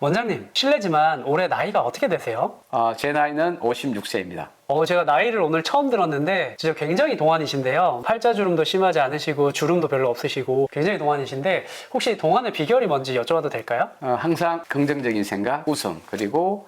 원장님, 실례지만 올해 나이가 어떻게 되세요? 제 나이는 56세입니다. 제가 나이를 오늘 처음 들었는데 진짜 굉장히 동안이신데요. 팔자주름도 심하지 않으시고 주름도 별로 없으시고 굉장히 동안이신데 혹시 동안의 비결이 뭔지 여쭤봐도 될까요? 항상 긍정적인 생각, 웃음, 그리고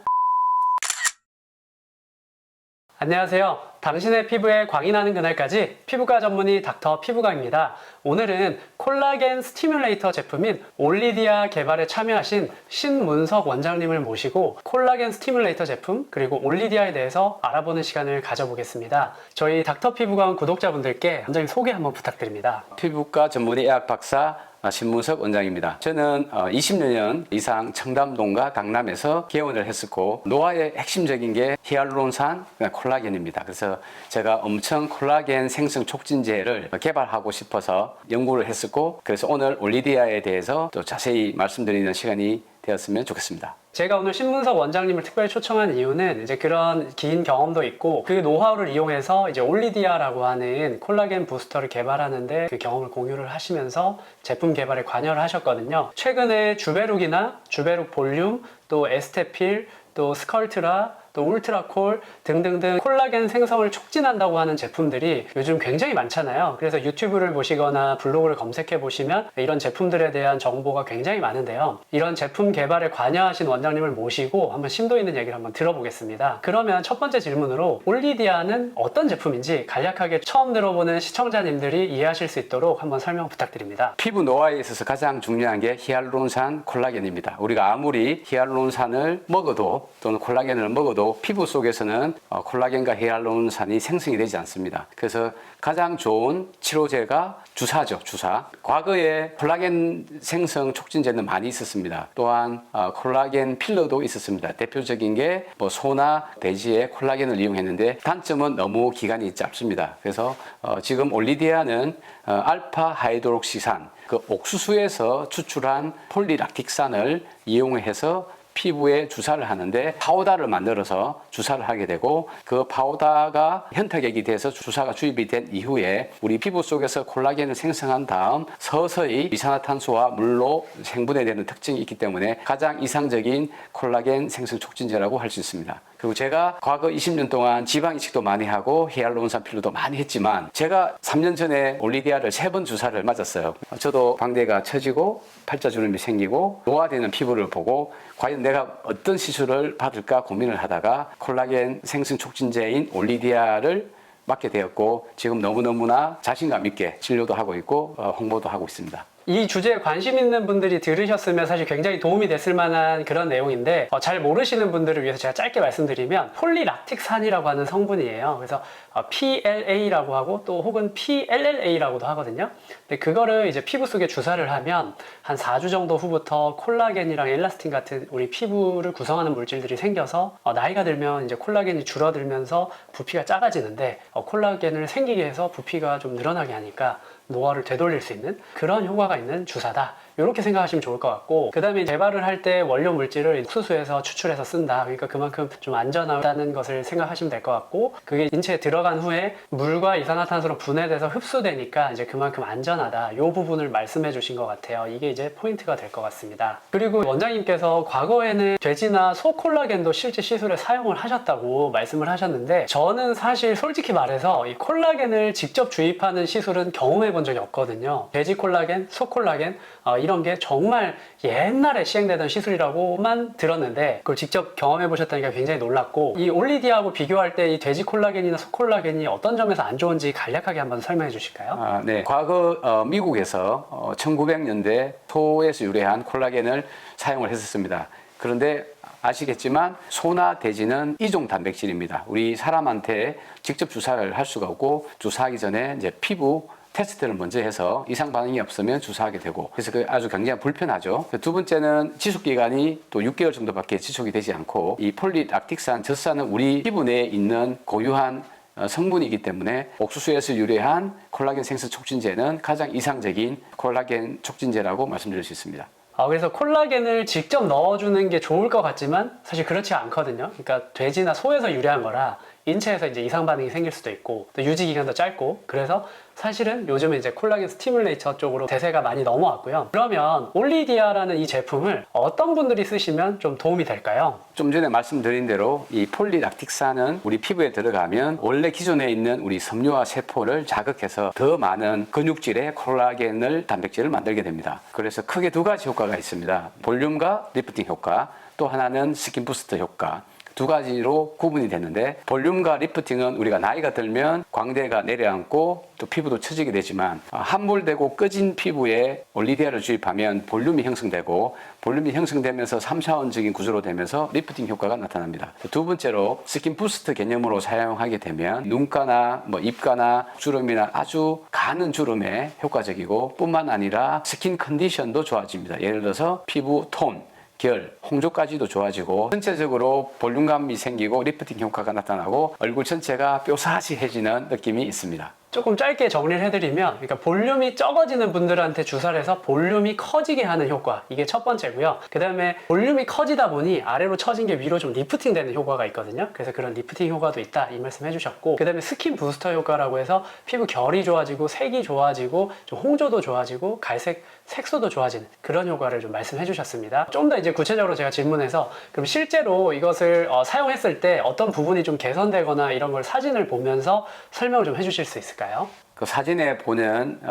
안녕하세요. 당신의 피부에 광이 나는 그날까지 피부과 전문의 닥터 피부과입니다. 오늘은 콜라겐 스티뮬레이터 제품인 올리디아 개발에 참여하신 신문석 원장님을 모시고 콜라겐 스티뮬레이터 제품 그리고 올리디아에 대해서 알아보는 시간을 가져보겠습니다. 저희 닥터 피부과 구독자분들께 원장님 소개 한번 부탁드립니다. 피부과 전문의 의학 박사 신문석 원장입니다. 저는 20년 이상 청담동과 강남에서 개원을 했었고 노화의 핵심적인 게 히알루론산, 콜라겐입니다. 그래서 제가 엄청 콜라겐 생성 촉진제를 개발하고 싶어서 연구를 했었고 그래서 오늘 올리디아에 대해서 또 자세히 말씀드리는 시간이 되었으면 좋겠습니다. 제가 오늘 신문석 원장님을 특별히 초청한 이유는 이제 그런 긴 경험도 있고 그 노하우를 이용해서 이제 올리디아라고 하는 콜라겐 부스터를 개발하는데 그 경험을 공유를 하시면서 제품 개발에 관여를 하셨거든요. 최근에 주베룩이나 주베룩 볼륨, 또 에스테필, 또 스컬트라, 또 울트라콜 등등등 콜라겐 생성을 촉진한다고 하는 제품들이 요즘 굉장히 많잖아요. 그래서 유튜브를 보시거나 블로그를 검색해 보시면 이런 제품들에 대한 정보가 굉장히 많은데요. 이런 제품 개발에 관여하신 원장님을 모시고 한번 심도 있는 얘기를 한번 들어보겠습니다. 그러면 첫 번째 질문으로 올리디아는 어떤 제품인지 간략하게 처음 들어보는 시청자님들이 이해하실 수 있도록 한번 설명 부탁드립니다. 피부 노화에 있어서 가장 중요한 게 히알루론산 콜라겐입니다. 우리가 아무리 히알루론산을 먹어도 또는 콜라겐을 먹어도 피부 속에서는 콜라겐과 히알루론산이 생성이 되지 않습니다. 그래서 가장 좋은 치료제가 주사죠, 주사. 과거에 콜라겐 생성 촉진제는 많이 있었습니다. 또한 콜라겐 필러도 있었습니다. 대표적인 게 소나 돼지의 콜라겐을 이용했는데 단점은 너무 기간이 짧습니다. 그래서 지금 올리디아는 알파 하이드록시산, 그 옥수수에서 추출한 폴리락틱산을 이용해서 피부에 주사를 하는데 파우더를 만들어서 주사를 하게 되고 그 파우더가 현타격이 돼서 주사가 주입이 된 이후에 우리 피부 속에서 콜라겐을 생성한 다음 서서히 이산화탄소와 물로 생분해되는 특징이 있기 때문에 가장 이상적인 콜라겐 생성 촉진제라고 할 수 있습니다. 그리고 제가 과거 20년 동안 지방 이식도 많이 하고 히알루론산 필러도 많이 했지만 제가 3년 전에 올리디아를 3번 주사를 맞았어요. 저도 광대가 처지고 팔자주름이 생기고 노화되는 피부를 보고 과연 내가 어떤 시술을 받을까 고민을 하다가 콜라겐 생성 촉진제인 올리디아를 맞게 되었고 지금 너무너무나 자신감 있게 진료도 하고 있고 홍보도 하고 있습니다. 이 주제에 관심 있는 분들이 들으셨으면 사실 굉장히 도움이 됐을 만한 그런 내용인데 잘 모르시는 분들을 위해서 제가 짧게 말씀드리면 폴리락틱산이라고 하는 성분이에요. 그래서 PLA라고 하고 또 혹은 PLLA라고도 하거든요. 근데 그거를 이제 피부 속에 주사를 하면 한 4주 정도 후부터 콜라겐이랑 엘라스틴 같은 우리 피부를 구성하는 물질들이 생겨서 나이가 들면 이제 콜라겐이 줄어들면서 부피가 작아지는데 콜라겐을 생기게 해서 부피가 좀 늘어나게 하니까 노화를 되돌릴 수 있는 그런 효과가 있는 주사다. 이렇게 생각하시면 좋을 것 같고 그 다음에 개발을 할 때 원료 물질을 옥수수에서 추출해서 쓴다. 그러니까 그만큼 좀 안전하다는 것을 생각하시면 될 것 같고 그게 인체에 들어간 후에 물과 이산화탄소로 분해돼서 흡수되니까 이제 그만큼 안전하다. 이 부분을 말씀해 주신 것 같아요. 이게 이제 포인트가 될 것 같습니다. 그리고 원장님께서 과거에는 돼지나 소 콜라겐도 실제 시술에 사용을 하셨다고 말씀을 하셨는데 저는 사실 솔직히 말해서 이 콜라겐을 직접 주입하는 시술은 경험해 본 적이 없거든요. 돼지 콜라겐, 소 콜라겐 이런 게 정말 옛날에 시행되던 시술이라고만 들었는데 그걸 직접 경험해 보셨다니까 굉장히 놀랐고 이 올리디아하고 비교할 때 이 돼지 콜라겐이나 소 콜라겐이 어떤 점에서 안 좋은지 간략하게 한번 설명해 주실까요? 네. 과거 미국에서 1900년대 소에서 유래한 콜라겐을 사용을 했었습니다. 그런데 아시겠지만 소나 돼지는 이종 단백질입니다. 우리 사람한테 직접 주사를 할 수가 없고 주사하기 전에 이제 피부 테스트를 먼저 해서 이상 반응이 없으면 주사하게 되고 그래서 그 아주 굉장히 불편하죠. 두 번째는 지속기간이 또 6개월 정도밖에 지속이 되지 않고 이 폴리락틱산, 젖산은 우리 피부 내에 있는 고유한 성분이기 때문에 옥수수에서 유래한 콜라겐 생성 촉진제는 가장 이상적인 콜라겐 촉진제라고 말씀드릴 수 있습니다. 그래서 콜라겐을 직접 넣어주는 게 좋을 것 같지만 사실 그렇지 않거든요. 그러니까 돼지나 소에서 유래한 거라 인체에서 이제 이상 반응이 생길 수도 있고 또 유지 기간도 짧고 그래서 사실은 요즘은 이제 콜라겐 스티뮬레이터 쪽으로 대세가 많이 넘어왔고요. 그러면 올리디아라는 이 제품을 어떤 분들이 쓰시면 좀 도움이 될까요? 좀 전에 말씀드린 대로 이 폴리락틱산은 우리 피부에 들어가면 원래 기존에 있는 우리 섬유화 세포를 자극해서 더 많은 근육질의 콜라겐을 단백질을 만들게 됩니다. 그래서 크게 두 가지 효과가 있습니다. 볼륨과 리프팅 효과, 또 하나는 스킨 부스터 효과. 두 가지로 구분이 되는데 볼륨과 리프팅은 우리가 나이가 들면 광대가 내려앉고 또 피부도 처지게 되지만 함몰되고 꺼진 피부에 올리디아를 주입하면 볼륨이 형성되고 볼륨이 형성되면서 3차원적인 구조로 되면서 리프팅 효과가 나타납니다. 두 번째로 스킨 부스트 개념으로 사용하게 되면 눈가나 입가나 주름이나 아주 가는 주름에 효과적이고 뿐만 아니라 스킨 컨디션도 좋아집니다. 예를 들어서 피부 톤, 결, 홍조까지도 좋아지고 전체적으로 볼륨감이 생기고 리프팅 효과가 나타나고 얼굴 전체가 뾰사시해지는 느낌이 있습니다. 조금 짧게 정리를 해드리면 그러니까 볼륨이 적어지는 분들한테 주사를 해서 볼륨이 커지게 하는 효과, 이게 첫 번째고요. 그 다음에 볼륨이 커지다 보니 아래로 처진 게 위로 좀 리프팅 되는 효과가 있거든요. 그래서 그런 리프팅 효과도 있다 이 말씀 해주셨고, 그 다음에 스킨 부스터 효과라고 해서 피부 결이 좋아지고 색이 좋아지고 좀 홍조도 좋아지고 갈색 색소도 좋아지는 그런 효과를 좀 말씀해 주셨습니다. 좀 더 이제 구체적으로 제가 질문해서 그럼 실제로 이것을 사용했을 때 어떤 부분이 좀 개선되거나 이런 걸 사진을 보면서 설명을 좀 해주실 수 있을까요? 그 사진에 보는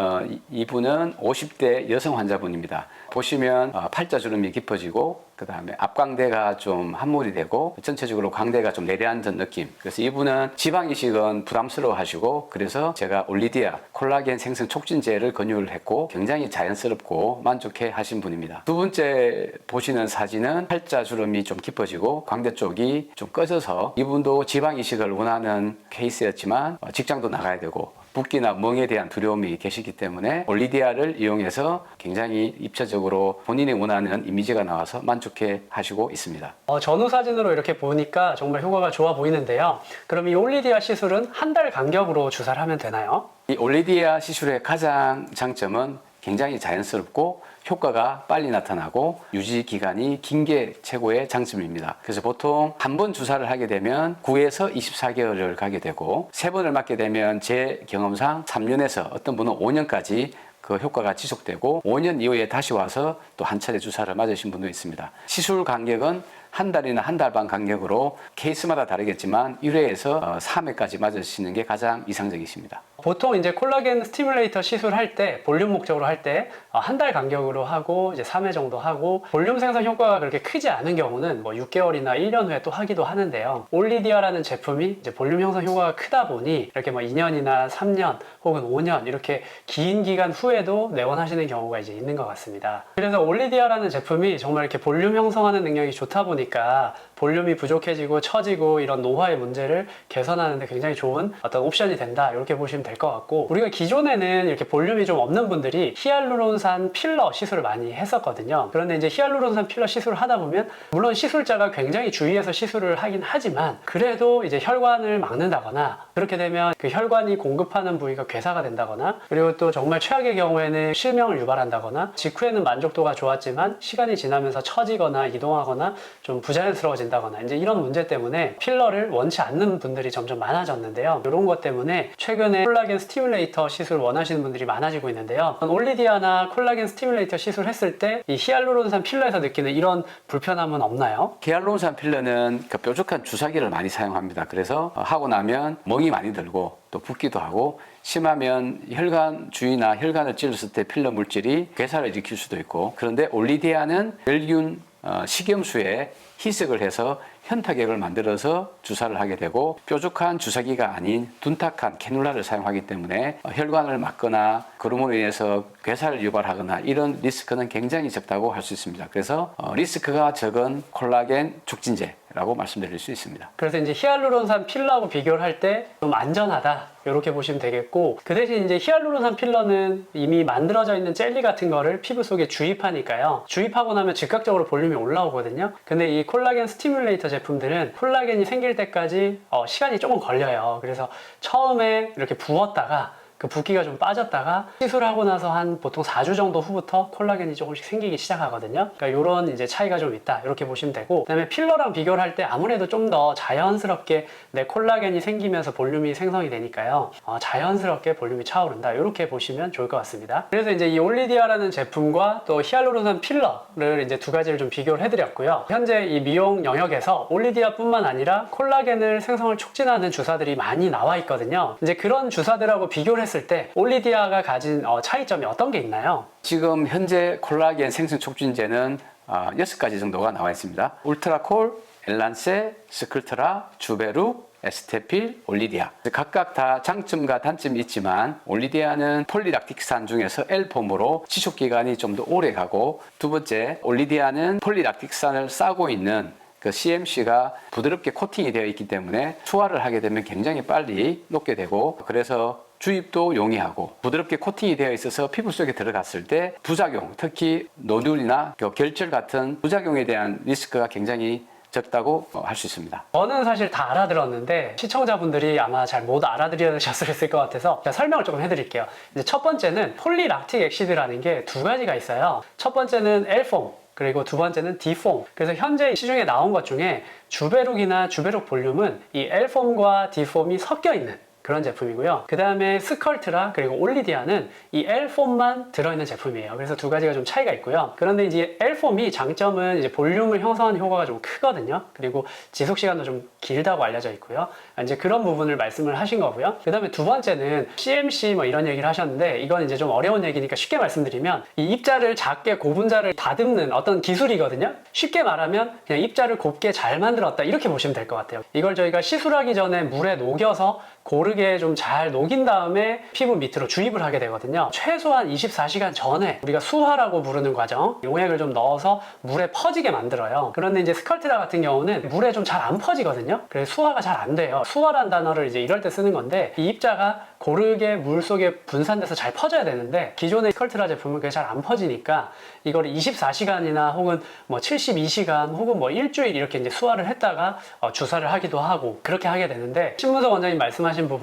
이분은 50대 여성 환자분입니다. 보시면 팔자주름이 깊어지고 그 다음에 앞광대가 좀 함몰이 되고 전체적으로 광대가 좀 내려앉은 느낌. 그래서 이분은 지방이식은 부담스러워 하시고 그래서 제가 올리디아 콜라겐 생성 촉진제를 권유를 했고 굉장히 자연스럽고 만족해 하신 분입니다. 두 번째 보시는 사진은 팔자주름이 좀 깊어지고 광대 쪽이 좀 꺼져서 이분도 지방이식을 원하는 케이스였지만 직장도 나가야 되고 붓기나 멍에 대한 두려움이 계시기 때문에 올리디아를 이용해서 굉장히 입체적으로 본인이 원하는 이미지가 나와서 만족해 하시고 있습니다. 전후 사진으로 이렇게 보니까 정말 효과가 좋아 보이는데요. 그럼 이 올리디아 시술은 한 달 간격으로 주사를 하면 되나요? 이 올리디아 시술의 가장 장점은 굉장히 자연스럽고 효과가 빨리 나타나고 유지 기간이 긴 게 최고의 장점입니다. 그래서 보통 한 번 주사를 하게 되면 9에서 24개월을 가게 되고 3번을 맞게 되면 제 경험상 3년에서 어떤 분은 5년까지 그 효과가 지속되고 5년 이후에 다시 와서 또 한 차례 주사를 맞으신 분도 있습니다. 시술 간격은 한 달이나 한 달 반 간격으로 케이스마다 다르겠지만 1회에서 3회까지 맞으시는 게 가장 이상적이십니다. 보통 이제 콜라겐 스티뮬레이터 시술할 때 볼륨 목적으로 할 때 한 달 간격으로 하고 이제 3회 정도 하고 볼륨 생성 효과가 그렇게 크지 않은 경우는 6개월이나 1년 후에 또 하기도 하는데요. 올리디아라는 제품이 이제 볼륨 형성 효과가 크다 보니 이렇게 2년이나 3년 혹은 5년 이렇게 긴 기간 후에도 내원하시는 경우가 이제 있는 것 같습니다. 그래서 올리디아라는 제품이 정말 이렇게 볼륨 형성하는 능력이 좋다 보니까 볼륨이 부족해지고 처지고 이런 노화의 문제를 개선하는데 굉장히 좋은 어떤 옵션이 된다 이렇게 보시면 될 것 같고, 우리가 기존에는 이렇게 볼륨이 좀 없는 분들이 히알루론산 필러 시술을 많이 했었거든요. 그런데 이제 히알루론산 필러 시술을 하다 보면 물론 시술자가 굉장히 주의해서 시술을 하긴 하지만 그래도 이제 혈관을 막는다거나 그렇게 되면 그 혈관이 공급하는 부위가 괴사가 된다거나 그리고 또 정말 최악의 경우에는 실명을 유발한다거나 직후에는 만족도가 좋았지만 시간이 지나면서 처지거나 이동하거나 좀 부자연스러워진다거나 이제 이런 문제 때문에 필러를 원치 않는 분들이 점점 많아졌는데요. 이런 것 때문에 최근에 콜라겐 스티뮬레이터 시술 원하시는 분들이 많아지고 있는데요. 올리디아나 콜라겐 스티뮬레이터 시술 했을 때 이 히알루론산 필러에서 느끼는 이런 불편함은 없나요? 히알루론산 필러는 그 뾰족한 주사기를 많이 사용합니다. 그래서 하고 나면 멍이 많이 들고 또 붓기도 하고 심하면 혈관 주위나 혈관을 찔렀을 때 필러 물질이 괴사를 일으킬 수도 있고, 그런데 올리디아는 멸균 식염수에 희석을 해서 현타격을 만들어서 주사를 하게 되고 뾰족한 주사기가 아닌 둔탁한 캐놀라를 사용하기 때문에 혈관을 막거나 그럼으로 인해서 괴사를 유발하거나 이런 리스크는 굉장히 적다고 할 수 있습니다. 그래서 리스크가 적은 콜라겐 촉진제라고 말씀드릴 수 있습니다. 그래서 이제 히알루론산 필러하고 비교를 할 때 좀 안전하다 이렇게 보시면 되겠고, 그 대신 이제 히알루론산 필러는 이미 만들어져 있는 젤리 같은 거를 피부 속에 주입하니까요. 주입하고 나면 즉각적으로 볼륨이 올라오거든요. 근데 이 콜라겐 스티뮬레이터 제품들은 콜라겐이 생길 때까지 시간이 조금 걸려요. 그래서 처음에 이렇게 부었다가 그 붓기가 좀 빠졌다가 시술하고 나서 한 보통 4주 정도 후부터 콜라겐이 조금씩 생기기 시작하거든요. 그러니까 이런 이제 차이가 좀 있다 이렇게 보시면 되고, 그다음에 필러랑 비교를 할 때 아무래도 좀 더 자연스럽게 내 콜라겐이 생기면서 볼륨이 생성이 되니까요. 자연스럽게 볼륨이 차오른다 이렇게 보시면 좋을 것 같습니다. 그래서 이제 이 올리디아라는 제품과 또 히알루론산 필러를 이제 두 가지를 좀 비교를 해드렸고요. 현재 이 미용 영역에서 올리디아뿐만 아니라 콜라겐을 생성을 촉진하는 주사들이 많이 나와 있거든요. 이제 그런 주사들하고 비교를 했을 때 올리디아가 가진 차이점이 어떤 게 있나요? 지금 현재 콜라겐 생성 촉진제는 6가지 정도가 나와 있습니다. 울트라콜, 엘란세, 스클트라, 주베루, 에스테필, 올리디아. 각각 다 장점과 단점이 있지만 올리디아는 폴리락틱산 중에서 L폼으로 지속기간이 좀 더 오래 가고, 두 번째 올리디아는 폴리락틱산을 싸고 있는 그 CMC가 부드럽게 코팅이 되어 있기 때문에 수화를 하게 되면 굉장히 빨리 녹게 되고, 그래서 주입도 용이하고 부드럽게 코팅이 되어 있어서 피부 속에 들어갔을 때 부작용, 특히 노듈이나 결절 같은 부작용에 대한 리스크가 굉장히 적다고 할 수 있습니다. 저는 사실 다 알아들었는데 시청자분들이 아마 잘 못 알아들으셨을 것 같아서 제가 설명을 조금 해드릴게요. 이제 첫 번째는 폴리락틱 액시드라는 게 두 가지가 있어요. 첫 번째는 L폼, 그리고 두 번째는 D폼. 그래서 현재 시중에 나온 것 중에 주베룩이나 주베룩 볼륨은 이 L폼과 D폼이 섞여 있는 그런 제품이고요. 그 다음에 스컬트라 그리고 올리디아는 이 L폼만 들어있는 제품이에요. 그래서 두 가지가 좀 차이가 있고요. 그런데 이제 L폼이 장점은 이제 볼륨을 형성하는 효과가 좀 크거든요. 그리고 지속 시간도 좀 길다고 알려져 있고요. 이제 그런 부분을 말씀을 하신 거고요. 그 다음에 두 번째는 CMC 뭐 이런 얘기를 하셨는데, 이건 이제 좀 어려운 얘기니까 쉽게 말씀드리면 이 입자를 작게 고분자를 다듬는 어떤 기술이거든요. 쉽게 말하면 그냥 입자를 곱게 잘 만들었다 이렇게 보시면 될 것 같아요. 이걸 저희가 시술하기 전에 물에 녹여서 고르게 좀 잘 녹인 다음에 피부 밑으로 주입을 하게 되거든요. 최소한 24시간 전에 우리가 수화라고 부르는 과정, 용액을 좀 넣어서 물에 퍼지게 만들어요. 그런데 이제 스컬트라 같은 경우는 물에 좀 잘 안 퍼지거든요. 그래서 수화가 잘 안 돼요. 수화란 단어를 이제 이럴 때 쓰는 건데, 이 입자가 고르게 물 속에 분산돼서 잘 퍼져야 되는데 기존의 스컬트라 제품은 그게 잘 안 퍼지니까 이거를 24시간이나 혹은 뭐 72시간 혹은 뭐 일주일 이렇게 이제 수화를 했다가 주사를 하기도 하고 그렇게 하게 되는데, 신문석 원장님 말씀하신 부분은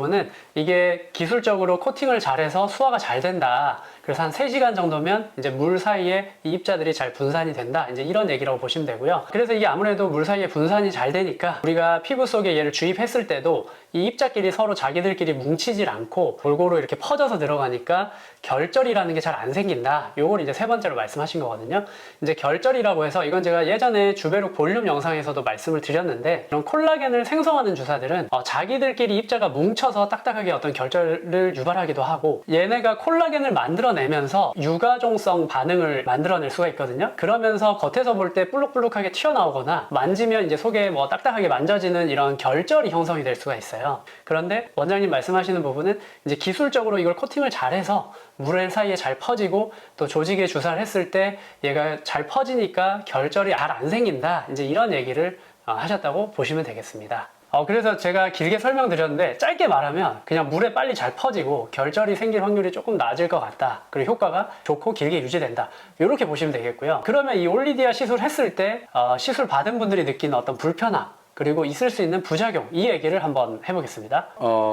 이게 기술적으로 코팅을 잘해서 수화가 잘 된다. 그래서 한 3시간 정도면 이제 물 사이에 이 입자들이 잘 분산이 된다. 이제 이런 얘기라고 보시면 되고요. 그래서 이게 아무래도 물 사이에 분산이 잘 되니까 우리가 피부 속에 얘를 주입했을 때도 이 입자끼리 서로 자기들끼리 뭉치질 않고 골고루 이렇게 퍼져서 들어가니까 결절이라는 게 잘 안 생긴다. 요걸 이제 세 번째로 말씀하신 거거든요. 이제 결절이라고 해서 이건 제가 예전에 주베룩 볼륨 영상에서도 말씀을 드렸는데, 이런 콜라겐을 생성하는 주사들은 자기들끼리 입자가 뭉쳐서 딱딱하게 어떤 결절을 유발하기도 하고, 얘네가 콜라겐을 만들어내면서 유가종성 반응을 만들어낼 수가 있거든요. 그러면서 겉에서 볼 때 볼록볼록하게 튀어나오거나 만지면 이제 속에 뭐 딱딱하게 만져지는 이런 결절이 형성이 될 수가 있어요. 그런데 원장님 말씀하시는 부분은 이제 기술적으로 이걸 코팅을 잘해서 물 사이에 잘 퍼지고, 또 조직에 주사를 했을 때 얘가 잘 퍼지니까 결절이 잘 안 생긴다. 이제 이런 얘기를 하셨다고 보시면 되겠습니다. 그래서 제가 길게 설명드렸는데, 짧게 말하면 그냥 물에 빨리 잘 퍼지고 결절이 생길 확률이 조금 낮을 것 같다. 그리고 효과가 좋고 길게 유지된다. 이렇게 보시면 되겠고요. 그러면 이 올리디아 시술 했을 때 시술 받은 분들이 느끼는 어떤 불편함, 그리고 있을 수 있는 부작용, 이 얘기를 한번 해보겠습니다.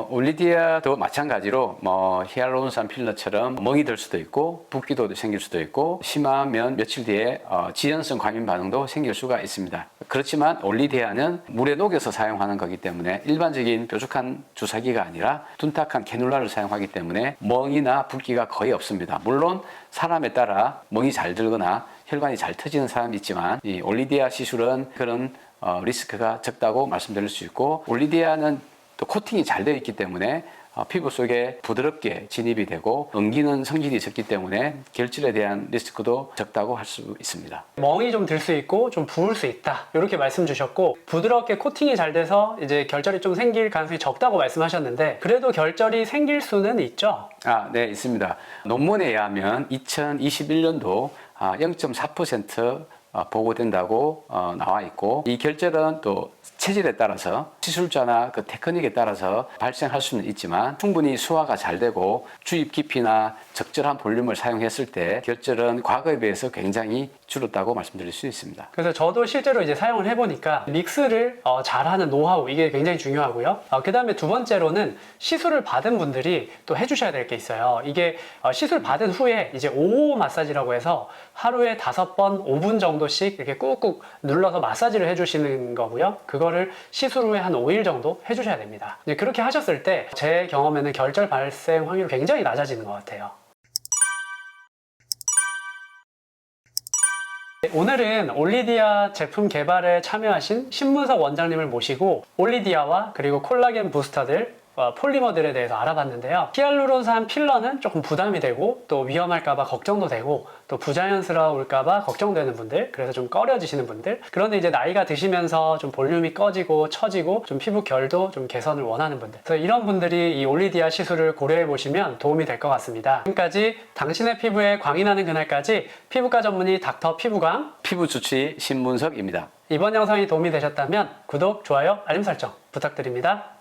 올리디아도 마찬가지로 히알루론산 필러처럼 멍이 들 수도 있고 붓기도 생길 수도 있고, 심하면 며칠 뒤에 지연성 과민 반응도 생길 수가 있습니다. 그렇지만 올리디아는 물에 녹여서 사용하는 거기 때문에 일반적인 뾰족한 주사기가 아니라 둔탁한 캐놀라를 사용하기 때문에 멍이나 붓기가 거의 없습니다. 물론 사람에 따라 멍이 잘 들거나 혈관이 잘 터지는 사람이 있지만, 이 올리디아 시술은 그런 리스크가 적다고 말씀드릴 수 있고, 올리디아는 또 코팅이 잘 되어 있기 때문에 피부 속에 부드럽게 진입이 되고 엉기는 성질이 적기 때문에 결절에 대한 리스크도 적다고 할 수 있습니다. 멍이 좀 들 수 있고 좀 부을 수 있다, 이렇게 말씀 주셨고, 부드럽게 코팅이 잘 돼서 이제 결절이 좀 생길 가능성이 적다고 말씀하셨는데, 그래도 결절이 생길 수는 있죠? 네, 있습니다. 논문에 의하면 2021년도 0.4% 보고된다고 나와 있고, 이 결절은 또 체질에 따라서 시술자나 그 테크닉에 따라서 발생할 수는 있지만 충분히 소화가 잘 되고 주입 깊이나 적절한 볼륨을 사용했을 때 결절은 과거에 비해서 굉장히 줄었다고 말씀드릴 수 있습니다. 그래서 저도 실제로 이제 사용을 해보니까 믹스를 잘하는 노하우 이게 굉장히 중요하고요. 그 다음에 두 번째로는 시술을 받은 분들이 또 해주셔야 될 게 있어요. 이게 시술 받은 후에 이제 5호 마사지라고 해서 하루에 5번 5분 정도씩 이렇게 꾹꾹 눌러서 마사지를 해주시는 거고요. 그거를 시술 후에 한 5일 정도 해주셔야 됩니다. 이제 그렇게 하셨을 때 제 경험에는 결절 발생 확률이 굉장히 낮아지는 것 같아요. 오늘은 올리디아 제품 개발에 참여하신 신문석 원장님을 모시고 올리디아와 그리고 콜라겐 부스터들 폴리머들에 대해서 알아봤는데요. 히알루론산 필러는 조금 부담이 되고 또 위험할까봐 걱정도 되고 또 부자연스러울까봐 걱정되는 분들, 그래서 좀 꺼려지시는 분들, 그런데 이제 나이가 드시면서 좀 볼륨이 꺼지고 처지고 좀 피부 결도 좀 개선을 원하는 분들, 그래서 이런 분들이 이 올리디아 시술을 고려해 보시면 도움이 될 것 같습니다. 지금까지 당신의 피부에 광이 나는 그날까지 피부과 전문의 닥터 피부광 피부주치 신문석입니다. 이번 영상이 도움이 되셨다면 구독, 좋아요, 알림 설정 부탁드립니다.